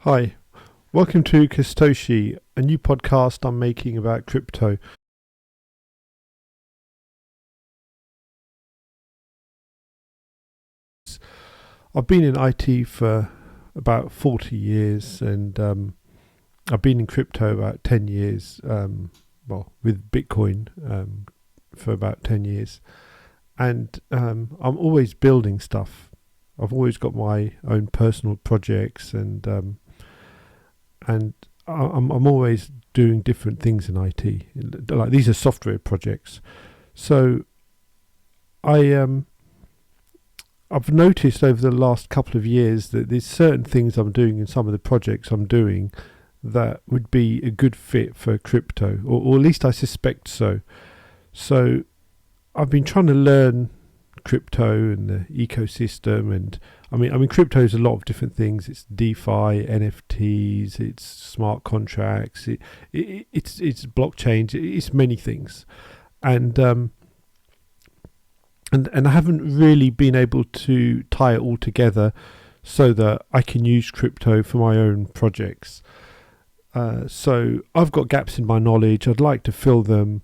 Hi, welcome to Castoshi, a new podcast I'm making about crypto. I've been in IT for about 40 years and I've been in crypto about 10 years, with Bitcoin for about 10 years. And I'm always building stuff. I've always got my own personal projects and I'm always doing different things in IT. Like these are software projects, so I I've noticed over the last couple of years that there's certain things I'm doing in some of the projects I'm doing that would be a good fit for crypto, or at least I suspect so. So I've been trying to learn crypto and the ecosystem, and I mean crypto is a lot of different things. It's DeFi, NFTs, it's smart contracts, it's blockchains, it's many things, and and I haven't really been able to tie it all together so that I can use crypto for my own projects. So I've got gaps in my knowledge. I'd like to fill them,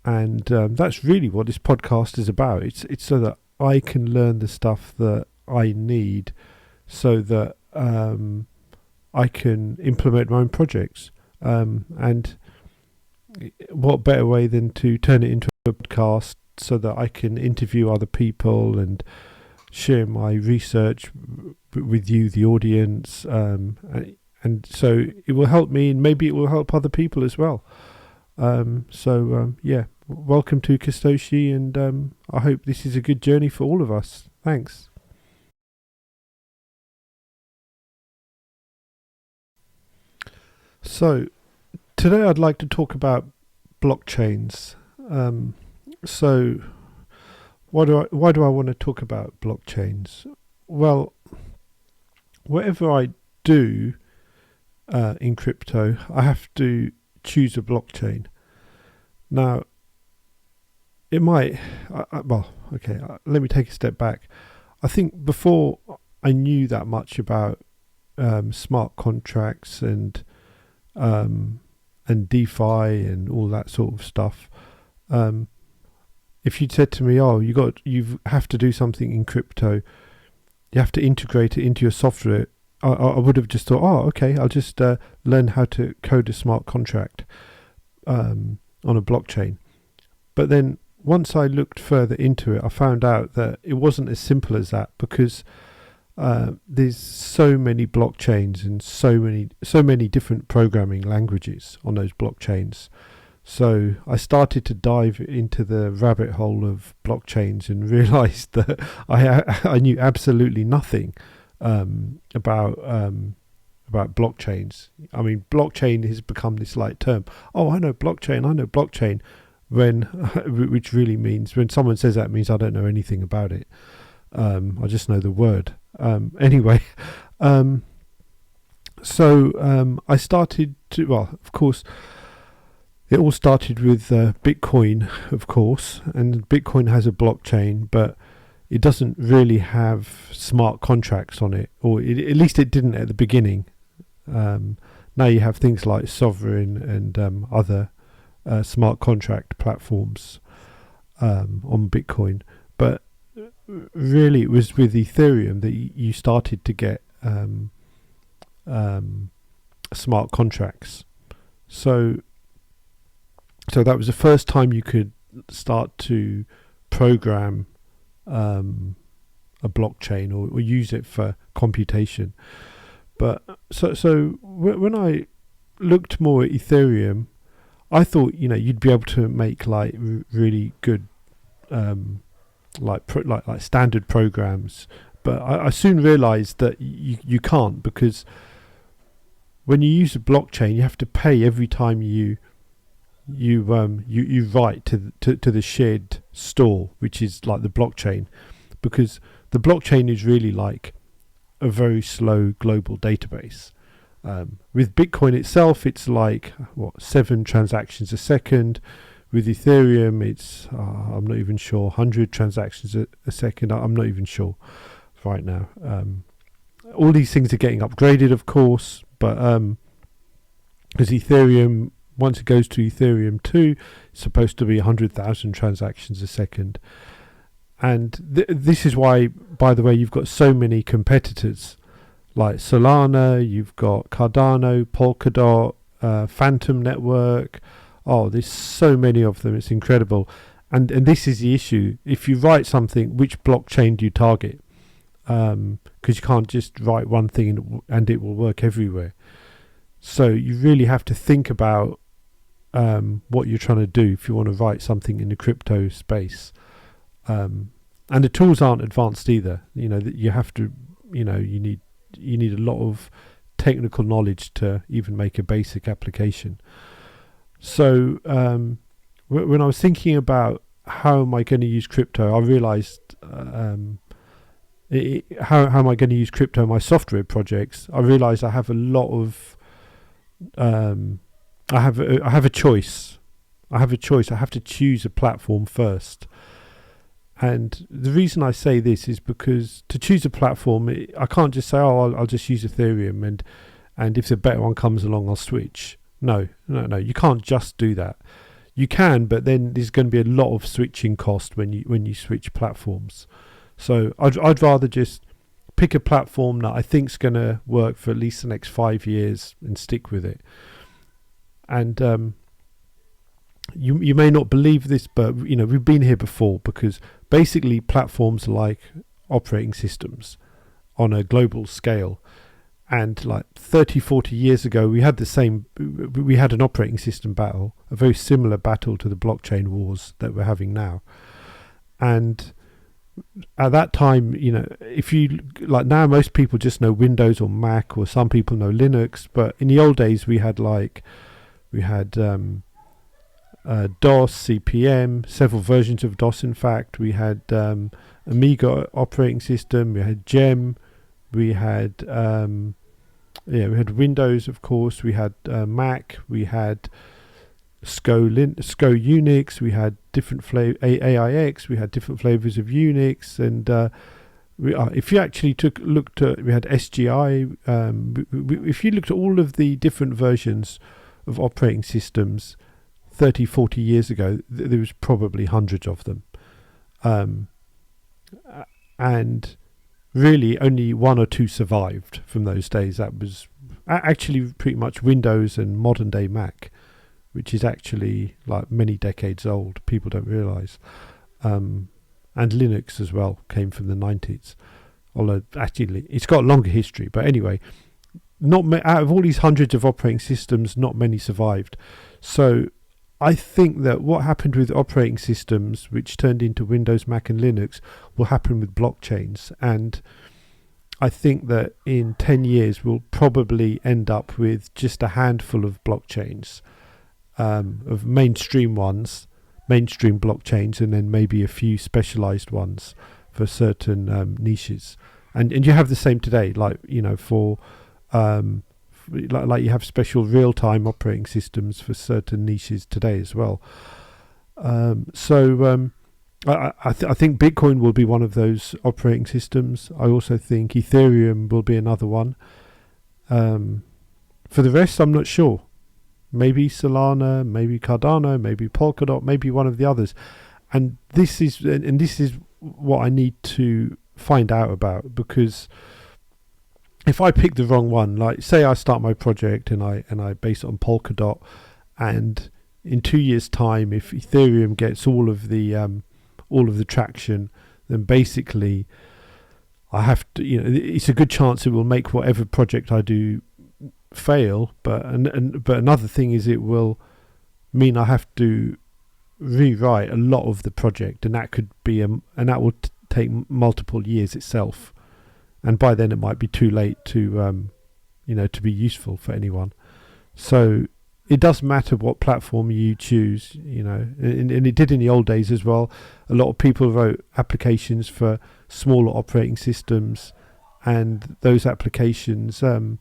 and that's really what this podcast is about. It's so that I can learn the stuff that I need, so that I can implement my own projects. And what better way than to turn it into a podcast so that I can interview other people and share my research with you, the audience, and so it will help me, and maybe it will help other people as well. Yeah, welcome to Castoshi, and I hope this is a good journey for all of us. Thanks. So today I'd like to talk about blockchains. So why do I want to talk about blockchains? Well, whatever I do in crypto, I have to choose a blockchain. Now, it might. Let me take a step back. I think before I knew that much about smart contracts and DeFi and all that sort of stuff. If you'd said to me, "Oh, you have to do something in crypto, you have to integrate it into your software," I would have just thought, "Oh, okay, I'll just learn how to code a smart contract on a blockchain." But then once I looked further into it, I found out that it wasn't as simple as that, because there's so many blockchains and so many different programming languages on those blockchains. So I started to dive into the rabbit hole of blockchains and realized that I knew absolutely nothing about blockchains. I mean, blockchain has become this like term. Oh, I know blockchain, when which really means, when someone says that, it means I don't know anything about it. I just know the word. Anyway, I started to. Well, of course, it all started with Bitcoin, of course, and Bitcoin has a blockchain, but it doesn't really have smart contracts on it, or at least it didn't at the beginning. Now you have things like Sovereign and other smart contract platforms on Bitcoin, but really it was with Ethereum that you started to get smart contracts. So that was the first time you could start to program a blockchain, or use it for computation. But when I looked more at Ethereum, I thought, you'd be able to make like really good like standard programs, but I soon realized that you can't, because when you use a blockchain, you have to pay every time you write to the shared store, which is like the blockchain, because the blockchain is really like a very slow global database. With Bitcoin itself, it's like 7 transactions a second. With Ethereum, it's I'm not even sure, 100 transactions a second. I'm not even sure right now. All these things are getting upgraded, of course, but because Ethereum, once it goes to Ethereum 2, it's supposed to be 100,000 transactions a second. And this is why, by the way, you've got so many competitors like Solana, you've got Cardano, Polkadot, Phantom Network. Oh, there's so many of them. It's incredible. And this is the issue. If you write something, which blockchain do you target? Because you can't just write one thing and it will work everywhere. So you really have to think about what you're trying to do if you want to write something in the crypto space. And the tools aren't advanced either. You know, that you have to, you need a lot of technical knowledge to even make a basic application. So when I was thinking about how am I going to use crypto, I realized how am I going to use crypto in my software projects. I realized I have a lot of I have a choice. I have to choose a platform first. And the reason I say this is because to choose a platform, I can't just say, oh, I'll just use Ethereum, and if a better one comes along, I'll switch. No. You can't just do that. You can, but then there's going to be a lot of switching cost when you switch platforms. So I'd rather just pick a platform that I think's going to work for at least the next 5 years and stick with it. And you may not believe this, but we've been here before, because basically platforms are like operating systems on a global scale. And like 30-40 years ago, we had an operating system battle, a very similar battle to the blockchain wars that we're having now. And at that time, if you like, now most people just know Windows or Mac, or some people know Linux, but in the old days we had DOS, CPM, several versions of DOS. In fact, we had Amiga operating system, we had Gem, we had Windows, of course, we had Mac, we had SCO Unix, we had different AIX, we had different flavors of Unix, and if you actually looked at, we had SGI. If you looked at all of the different versions of operating systems 30-40 years ago, there was probably hundreds of them, and really only one or two survived from those days. That was actually pretty much Windows and modern day Mac, which is actually like many decades old. People don't realize. And Linux as well came from the 90s, although actually it's got a longer history. But anyway, out of all these hundreds of operating systems, not many survived. So I think that what happened with operating systems, which turned into Windows, Mac and Linux, will happen with blockchains. And I think that in 10 years we'll probably end up with just a handful of blockchains, of mainstream blockchains, and then maybe a few specialized ones for certain niches. And you have the same today, like for like you have special real-time operating systems for certain niches today as well. I think Bitcoin will be one of those operating systems. I also think Ethereum will be another one. For the rest, I'm not sure. Maybe Solana, maybe Cardano, maybe Polkadot, maybe one of the others. And this is what I need to find out about, because if I pick the wrong one, like say I start my project and I base it on Polkadot, and in 2 years' time, if Ethereum gets all of the traction, then basically I have to, it's a good chance it will make whatever project I do fail. But another thing is, it will mean I have to rewrite a lot of the project, and that could be and that will take multiple years itself. And by then it might be too late to to be useful for anyone. So it does matter what platform you choose, and it did in the old days as well. A lot of people wrote applications for smaller operating systems, and those applications never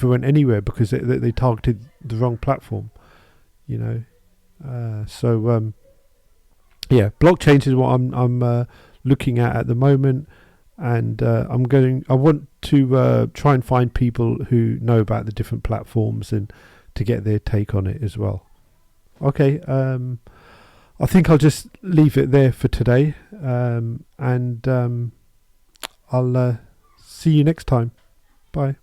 went anywhere because they targeted the wrong platform, blockchains is what I'm looking at the moment. and I want to try and find people who know about the different platforms and to get their take on it as well. Okay, I think I'll just leave it there for today, and I'll see you next time. Bye.